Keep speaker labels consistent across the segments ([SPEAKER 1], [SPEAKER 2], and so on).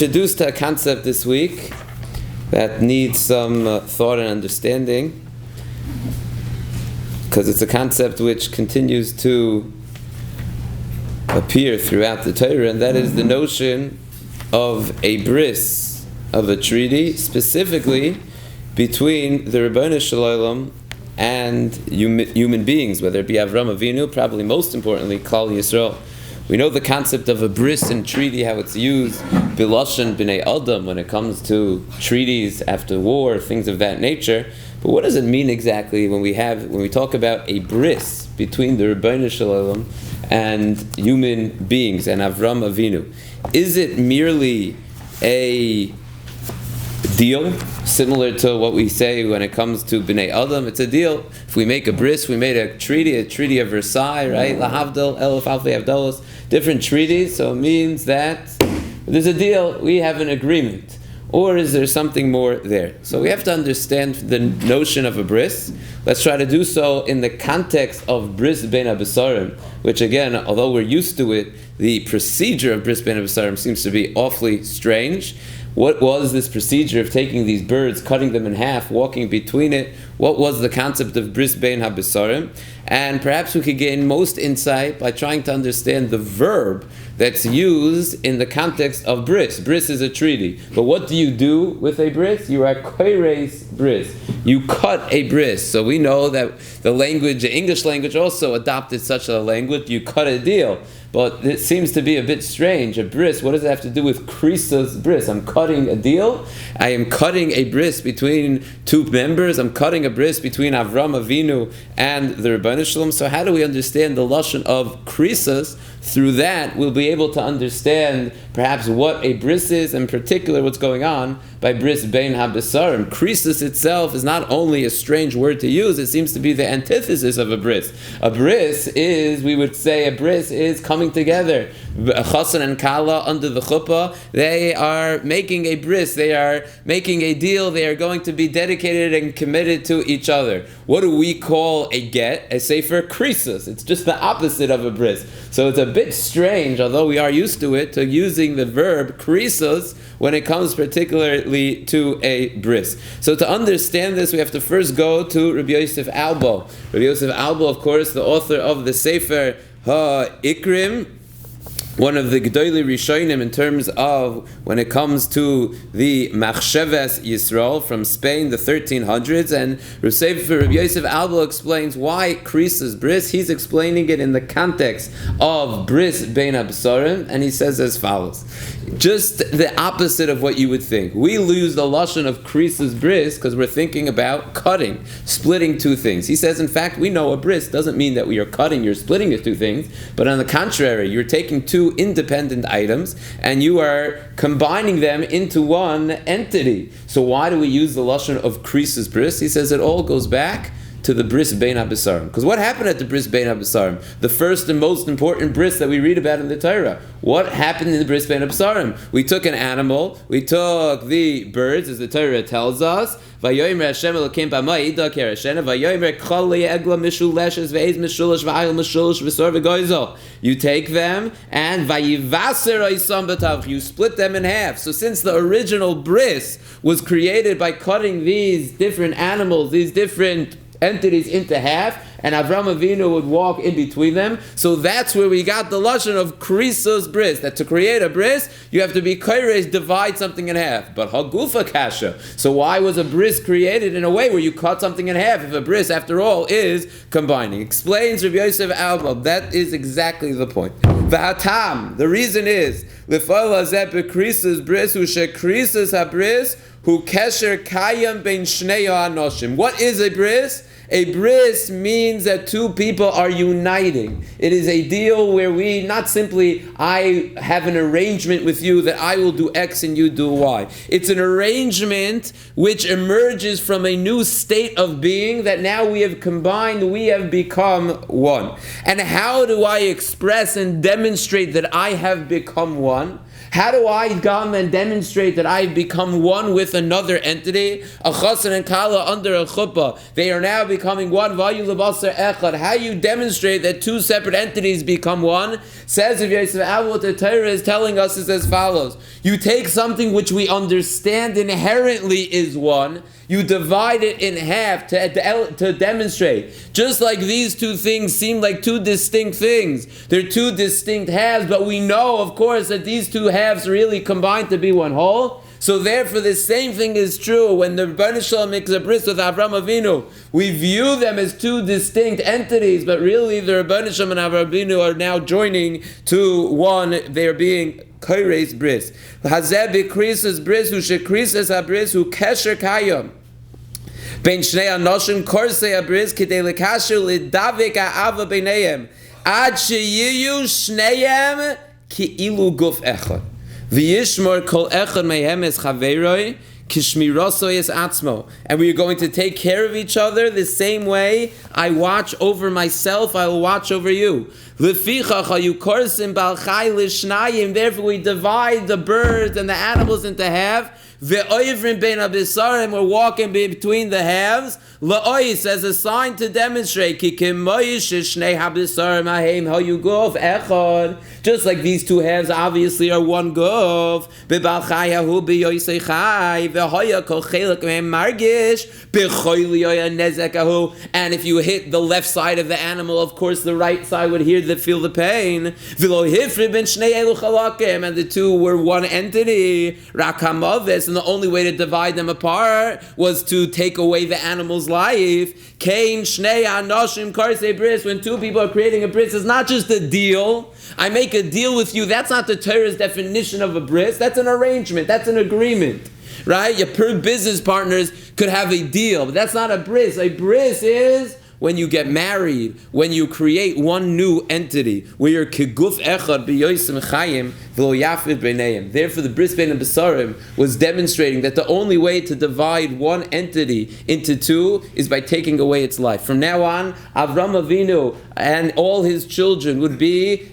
[SPEAKER 1] introduced a concept this week that needs some thought and understanding, because it's a concept which continues to appear throughout the Torah, and that is the notion of a bris, of a treaty, specifically between the Rabbi Shalom and human beings, whether it be Avram Avinu, probably most importantly, Klal Yisrael. We know the concept of a bris and treaty, how it's used, biloshen b'nei adam, when it comes to treaties after war, things of that nature. But what does it mean exactly when we talk about a bris between the Rabbi Shalom and human beings and Avram Avinu? Is it merely a deal, similar to what we say when it comes to B'nai Adam? It's a deal. If we make a bris, we made a treaty of Versailles, right? Lahavdil, Elif, Alfi, Avdalos, different treaties. So it means that there's a deal, we have an agreement. Or is there something more there? So we have to understand the notion of a bris. Let's try to do so in the context of Bris Bain HaBesarim, which again, although we're used to it, the procedure of Bris Bain HaBesarim seems to be awfully strange. What was this procedure of taking these birds, cutting them in half, walking between it? What was the concept of Bris Bain HaBesarim? And perhaps we could gain most insight by trying to understand the verb that's used in the context of bris. Bris is a treaty. But what do you do with a bris? You are koires bris. You cut a bris. So we know that the English language also adopted such a language. You cut a deal. But it seems to be a bit strange. A bris, what does it have to do with krisa's bris? I'm cutting a deal. I am cutting a bris between two members. I'm cutting a bris between Avram Avinu and the Rabbi Shalom. So how do we understand the lashon of krisa's? Through that, we'll be able to understand perhaps what a bris is, in particular what's going on by Bris Bain HaBesarim. Krisis itself is not only a strange word to use, it seems to be the antithesis of a bris. A bris is coming together. Chassan and Kala under the chuppah, they are making a bris, they are making a deal, they are going to be dedicated and committed to each other. What do we call a get? A sefer krisis. It's just the opposite of a bris. So it's a bit strange, although we are used to it, to using the verb krisis when it comes particularly to a bris. So to understand this, we have to first go to Rabbi Yosef Albo. Rabbi Yosef Albo, of course, the author of the Sefer HaIkrim, one of the Gedolei Rishonim in terms of when it comes to the Machsheves Yisrael from Spain, the 1300s, and Rabbi Yosef Albo explains why krisis bris. He's explaining it in the context of Bris Bain HaBesarim, and he says as follows. Just the opposite of what you would think. We lose the lashon of krisis bris because we're thinking about cutting, splitting two things. He says, in fact, we know a bris doesn't mean that we are cutting, you're splitting the two things, but on the contrary, you're taking two independent items and you are combining them into one entity. So why do we use the lashon of krisis bris? He says it all goes back to the Bris Bain HaBesarim. Because what happened at the Bris Bain HaBesarim? The first and most important bris that we read about in the Torah. What happened in the Bris Bain HaBesarim? We took an animal, we took the birds, as the Torah tells us, Vayomer Hashem Elokeim b'mai ida kereshena Vayomer kol le'egla mishuleshes ve'ez mishulesh v'ayil mishulesh v'sor v'goizel. You take them and vayivaser oisam b'tavch. You split them in half. So since the original bris was created by cutting these different animals, these different entities into half, and Avram Avinu would walk in between them. So that's where we got the lashon of krisos bris, that to create a bris, you have to be koires, divide something in half. But hagufa kasha. So why was a bris created in a way where you cut something in half if a bris, after all, is combining? Explains Rabbi Yosef Albo. That is exactly the point. V'atam. The reason is l'fal hazeh b'krisos bris hu shekrisos habris hu kesher kayam bein shnei ha'anoshim. What is a bris? A bris means that two people are uniting. It is a deal where we, not simply, I have an arrangement with you that I will do X and you do Y. It's an arrangement which emerges from a new state of being that now we have combined, we have become one. And how do I express and demonstrate that I have become one? How do I come and demonstrate that I've become one with another entity? A chassan and kala under a chuppah, they are now becoming one. Vayu lebasar echad. How you demonstrate that two separate entities become one? Says if Yosef Abba, what the Torah is telling us is as follows. You take something which we understand inherently is one, you divide it in half to demonstrate. Just like these two things seem like two distinct things. They're two distinct halves, but we know, of course, that these two halves really combine to be one whole. So therefore, the same thing is true when the Bain makes a bris with Avram Avinu. We view them as two distinct entities, but really the Bain and Avram Avinu are now joining to one. They are being Kore's bris. Hazeh b'krisas bris hu shekrisas habris hu kesher kayom. Bain shnei anoshim korsei habris kidei lekasher lidavik ha'ava b'neihem ad sheyiyu shneihem ki'ilu guf echad v'yishmor kol echad mehem es chaveroi kishmiraso es atzmo. And we are going to take care of each other the same way I watch over myself, I will watch over you. Therefore we divide the birds and the animals into half. Bain HaBesarim, we're walking between the halves. La'ois, as a sign to demonstrate. Just like these two halves obviously are one guf. And if you hit the left side of the animal, of course the right side would feel the pain. And the two were one entity. And the only way to divide them apart was to take away the animal's life. When two people are creating a bris, it's not just a deal. I make a deal with you. That's not the Torah's definition of a bris. That's an arrangement. That's an agreement. Right? Your business partners could have a deal, but that's not a bris. A bris is when you get married, when you create one new entity, where you're keguf echad b'yosim chayim v'lo yafid b'neiim. Therefore, the Bris Bain HaBesarim was demonstrating that the only way to divide one entity into two is by taking away its life. From now on, Avram Avinu and all his children would be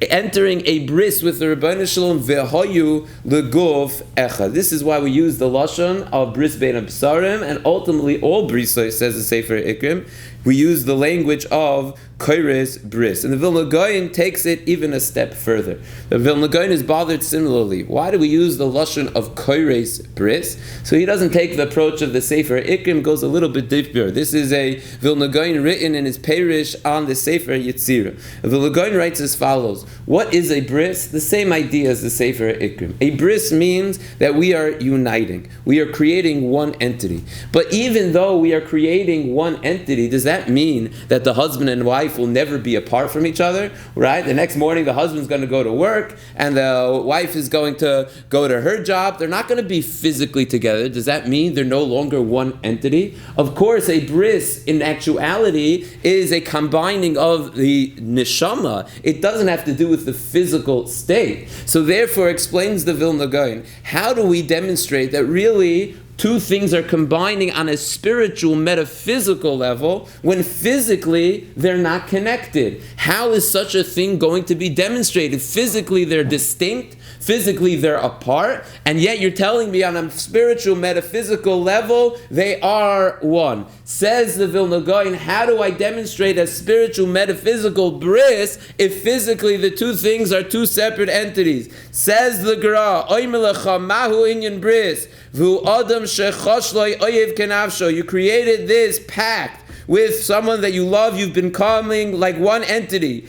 [SPEAKER 1] entering a bris with the Rabbi Shalom v'hoyu leguf echad. This is why we use the lashon of Bris Bain HaBesarim, and ultimately all brisos, says the Sefer Ikrim, we use the language of Koires bris. And the Vilna Gaon takes it even a step further. The Vilna Gaon is bothered similarly. Why do we use the lashon of Koires bris? So he doesn't take the approach of the Sefer Ikrim, goes a little bit deeper. This is a Vilna Gaon written in his Perish on the Sefer Yetzirah. The Vilna Gaon writes as follows. What is a bris? The same idea as the Sefer Ikrim. A bris means that we are uniting. We are creating one entity. But even though we are creating one entity, does that mean that the husband and wife will never be apart from each other? Right? The next morning the husband's going to go to work and the wife is going to go to her job. They're not going to be physically together. Does that mean they're no longer one entity? Of course, a bris in actuality is a combining of the neshama. It doesn't have to do with the physical state. So therefore, explains the Vilna Gaon, how do we demonstrate that really two things are combining on a spiritual, metaphysical level when physically they're not connected? How is such a thing going to be demonstrated? Physically they're distinct, physically they're apart, and yet you're telling me on a spiritual, metaphysical level they are one. Says the Vilna Gaon, how do I demonstrate a spiritual, metaphysical bris if physically the two things are two separate entities? Says the Gra, Oy melecha mahu inyan bris, vu adam shechosh loy oyev kenavsho. You created this pact with someone that you love. You've been coming like one entity.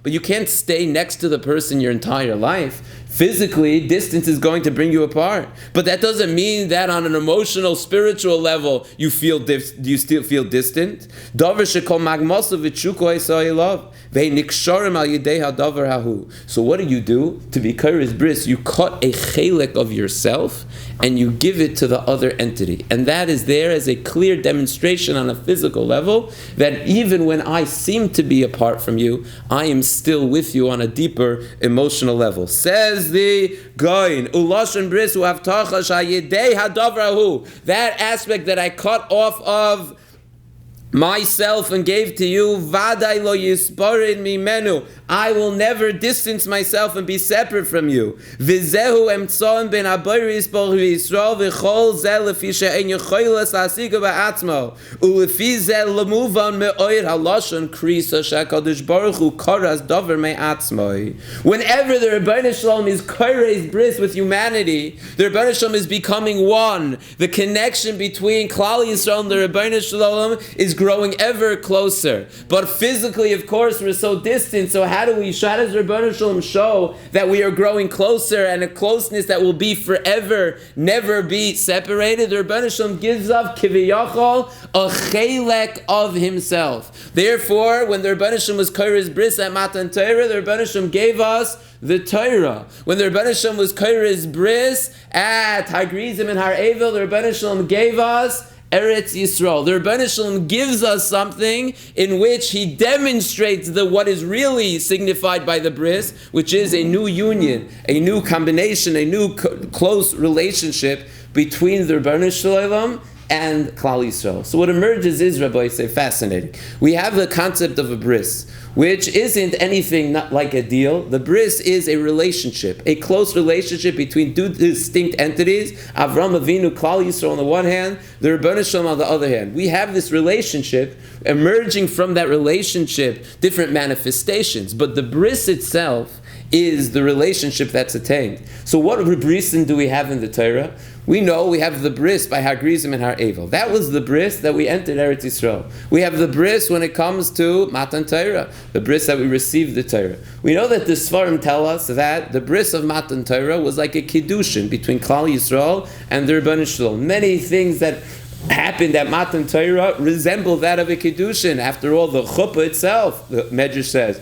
[SPEAKER 1] But you can't stay next to the person your entire life. Physically, distance is going to bring you apart. But that doesn't mean that on an emotional, spiritual level, you still feel distant. So what do? To be Koires bris, you cut a chelek of yourself and you give it to the other entity. And that is there as a clear demonstration on a physical level that even when I seem to be apart from you, I am still with you on a deeper emotional level. Says the Gaon, Ulashon bris uhavtacha shayidei hadavrahu. That aspect that I cut off of myself and gave to you, Vadai lo yisparin mimenu, I will never distance myself and be separate from you. Vizehu emtzoim ben abayris bor Yisrael v'chol zeh lefi she'en yechoyles asiga ba'atzmo ulefi zeh lemuvan me'oir halashon krisa she'akadosh baruch hu koras dover me'atzmoi. Whenever the Rebbeinu Shalom is koreis bris with humanity, the Rebbeinu Shalom is becoming one. The connection between Klal Yisrael and the Rebbeinu Shalom is growing ever closer. But physically, of course, we're so distant. So how does Rebbeinu Shalom show that we are growing closer and a closeness that will be forever, never be separated? The Rebbeinu Shalom gives up kiviyachol, a chelek of himself. Therefore, when the Rebbeinu Shalom was koreis bris at Matan Torah, the Rebbeinu Shalom gave us the Torah. When the Rebbeinu Shalom was koreis bris at Hagrizim and Har Evel, the Rebbeinu Shalom gave us Eretz Yisrael. The Rebbeinu Shalom gives us something in which he demonstrates what is really signified by the bris, which is a new union, a new combination, a new close relationship between the Rebbeinu Shalom and Klal Yisrael. So what emerges is, Rabbi, say, fascinating. We have the concept of a bris, which isn't anything not like a deal. The bris is a relationship, a close relationship between two distinct entities, Avram Avinu, Klal Yisrael on the one hand, the Rebbeinu Shalom on the other hand. We have this relationship, emerging from that relationship, different manifestations, but the bris itself is the relationship that's attained. So what brisin do we have in the Torah? We know we have the bris by Hagrizim and Har Evel. That was the bris that we entered Eretz Yisrael. We have the bris when it comes to Matan Torah, the bris that we received the Torah. We know that the Sfarim tell us that the bris of Matan Torah was like a kiddushin between Klal Yisrael and the Rebbeinu Shalom. Many things that happened at Matan Torah resemble that of a kiddushin. After all, the chuppah itself, the Medrash says,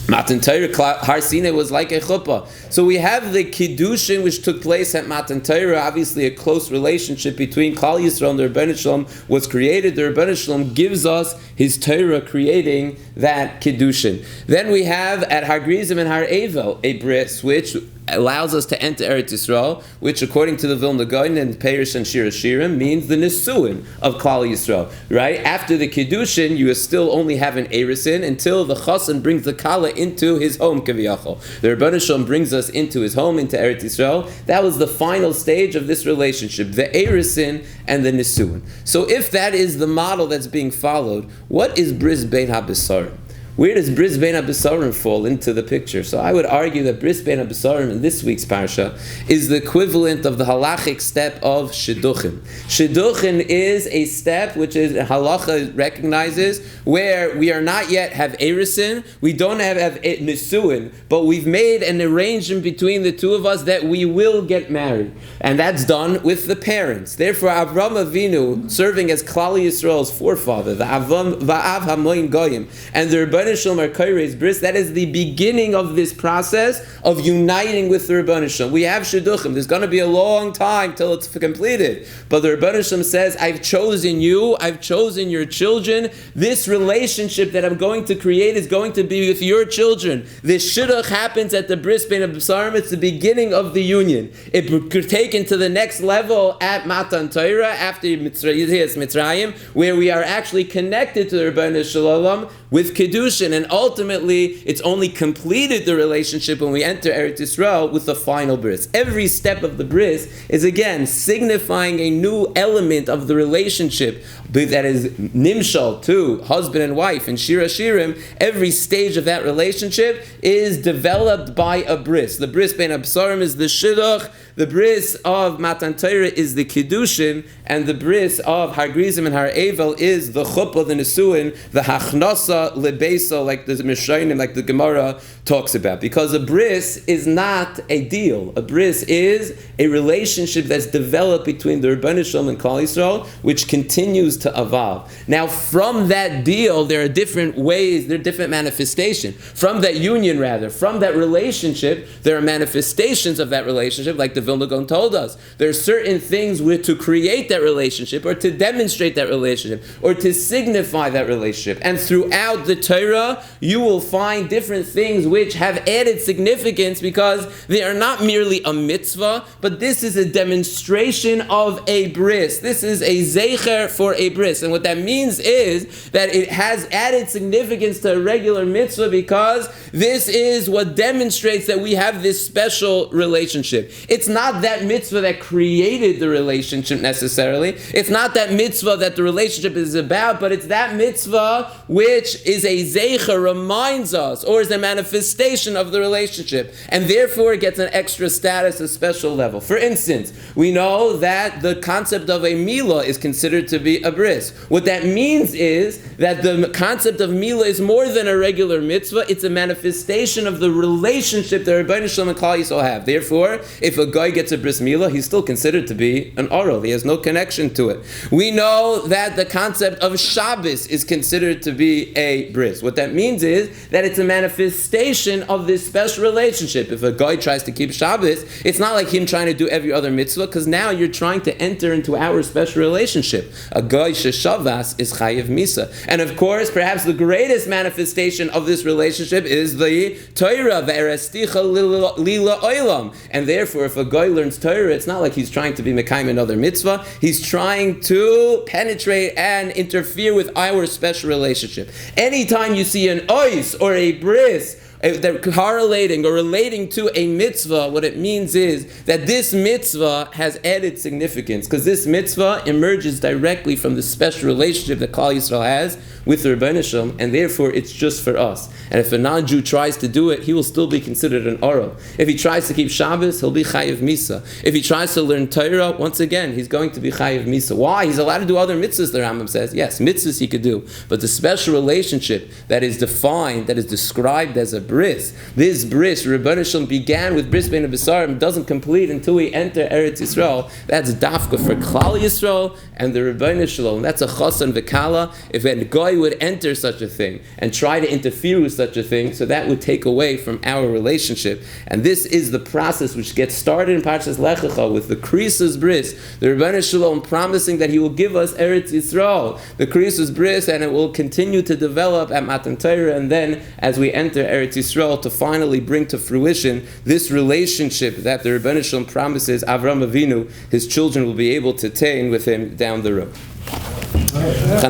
[SPEAKER 1] Matan Torah, Har Sinai was like a chuppah. So we have the kiddushin which took place at Matan Torah. Obviously, a close relationship between Klal Yisrael and the Rebbeinu Shalom was created. The Rebbeinu Shalom gives us his Torah, creating that kiddushin. Then we have at Hagrizim and Har Evel a bris which allows us to enter Eretz Yisrael, which according to the Vilna Gaon and Perish and Shir Hashirim means the Nesuin of Klal Yisrael. Right? After the Kiddushin, you still only have an Erisin until the Chassan brings the Kala into his home, Kaviyachol. The Rebbeinu Shalom brings us into his home, into Eretz Yisrael. That was the final stage of this relationship, the Erisin and the Nesuin. So if that is the model that's being followed, what is Bris Bain HaBesarim? Where does Bris Bain HaBesarim fall into the picture? So I would argue that Bris Bain HaBesarim in this week's parsha is the equivalent of the halachic step of Shidduchin. Shidduchin is a step which is halacha recognizes where we are not yet have Erisin, we don't have Nisuin, but we've made an arrangement between the two of us that we will get married. And that's done with the parents. Therefore, Avram Avinu, serving as Klal Yisrael's forefather, the Va'av Hamoin Goyim, and the Rebbeinu Shalom are koreis bris, that is the beginning of this process of uniting with the Rebbeinu Shalom. We have Shidduchim. There's going to be a long time till it's completed. But the Rebbeinu Shalom says, I've chosen you, I've chosen your children. This relationship that I'm going to create is going to be with your children. This Shidduch happens at the Bris Bain HaBesarim. It's the beginning of the union. It could take into the next level at Matan Torah, after Mitzrayim, where we are actually connected to the Rebbeinu Shalom with Kedushin, and ultimately it's only completed the relationship when we enter Eretz Yisrael with the final bris. Every step of the bris is again signifying a new element of the relationship that is nimshal to husband and wife in Shir Hashirim. Every stage of that relationship is developed by a bris. The Bris Bain HaBesarim is the shidduch, the bris of Matan Torah is the kiddushin, and the bris of Hagrizim and Har Evel is the chuppah, the nesuin, the hachnasa lebeisa, like the Mishayim, like the Gemara talks about. Because a bris is not a deal. A bris is a relationship that's developed between the Rebbeinu Shalom and Klal Yisrael, which continues to evolve. Now, from that deal, there are different ways, there are different manifestations. From that union, rather, from that relationship, there are manifestations of that relationship, like the Vilna Gaon told us. There are certain things to create that relationship, or to demonstrate that relationship, or to signify that relationship. And throughout the Torah Torah, you will find different things which have added significance because they are not merely a mitzvah, but this is a demonstration of a bris. This is a zeicher for a bris. And what that means is that it has added significance to a regular mitzvah because this is what demonstrates that we have this special relationship. It's not that mitzvah that created the relationship necessarily. It's not that mitzvah that the relationship is about, but it's that mitzvah which is a zeicher, reminds us, or is a manifestation of the relationship. And therefore it gets an extra status, a special level. For instance, we know that the concept of a milah is considered to be a bris. What that means is that the concept of milah is more than a regular mitzvah. It's a manifestation of the relationship that Rabbi Shalom and Klal Yisrael have. Therefore, if a guy gets a bris milah, he's still considered to be an oral. He has no connection to it. We know that the concept of Shabbos is considered to be a bris. What that means is that it's a manifestation of this special relationship. If a guy tries to keep Shabbos, it's not like him trying to do every other mitzvah, because now you're trying to enter into our special relationship. A guy sheshavas is chayiv misa. And of course, perhaps the greatest manifestation of this relationship is the Torah, ve'eresticha lila oilam. And therefore, if a guy learns Torah, it's not like he's trying to be mekayim another mitzvah. He's trying to penetrate and interfere with our special relationship. Anytime you see an ois or a bris, they're correlating or relating to a mitzvah, what it means is that this mitzvah has added significance, because this mitzvah emerges directly from the special relationship that Klal Yisrael has with the Rebbeinu Shalom, and therefore it's just for us. And if a non-Jew tries to do it, he will still be considered an oral. If he tries to keep Shabbos, he'll be chayiv misa. If he tries to learn Torah, once again, he's going to be chayiv misa. Why? He's allowed to do other mitzvahs, the Rambam says. Yes, mitzvahs he could do, but the special relationship that is defined, that is described as a bris, this bris, Rebbeinu Shalom began with Bris Bain HaBesarim, doesn't complete until we enter Eretz Yisrael. That's dafka for Klal Yisrael and the Rebbeinu Shalom. That's a chasan v'kala. If a guy would enter such a thing and try to interfere with such a thing, so that would take away from our relationship. And this is the process which gets started in Parshas Lech Lecha with the Krisus Bris, the Rebbeinu Shalom promising that he will give us Eretz Yisrael, the Krisus Bris, and it will continue to develop at Matan Torah, and then as we enter Eretz Yisrael to finally bring to fruition this relationship that the Rebbeinu Shalom promises Avram Avinu, his children will be able to attain with him down the road.